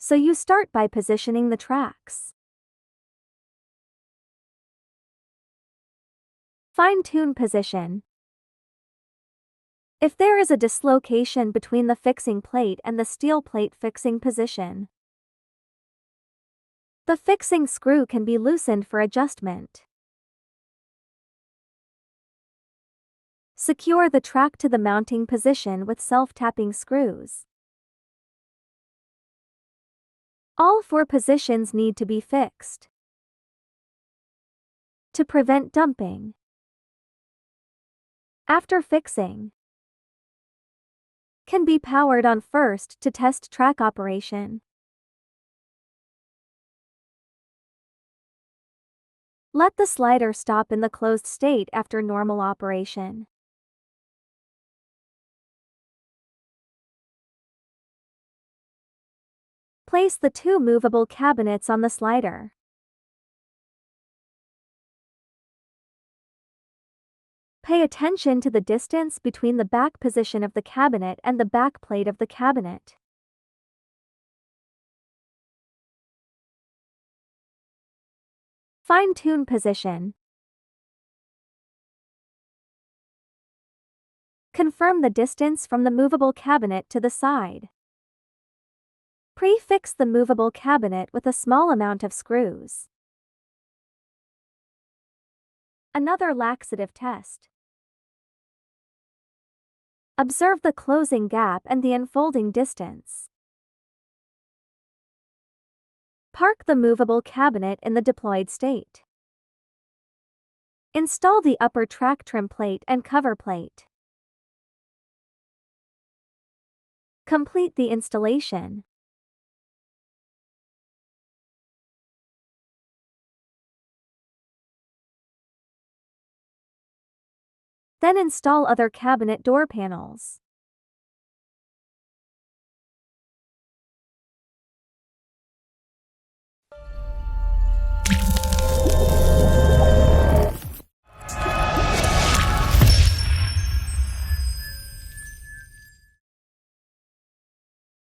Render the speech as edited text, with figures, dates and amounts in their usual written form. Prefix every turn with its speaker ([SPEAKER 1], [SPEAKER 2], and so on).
[SPEAKER 1] So you start by positioning the tracks. Fine-tune position. If there is a dislocation between the fixing plate and the steel plate fixing position, the fixing screw can be loosened for adjustment. Secure the track to the mounting position with self-tapping screws. All 4 positions need to be fixed to prevent dumping. After fixing, can be powered on first to test track operation. Let the slider stop in the closed state after normal operation. Place the 2 movable cabinets on the slider. Pay attention to the distance between the back position of the cabinet and the back plate of the cabinet. Fine-tune position. Confirm the distance from the movable cabinet to the side. Pre-fix the movable cabinet with a small amount of screws. Another laxative test. Observe the closing gap and the unfolding distance. Park the movable cabinet in the deployed state. Install the upper track trim plate and cover plate. Complete the installation. Then install other cabinet door panels.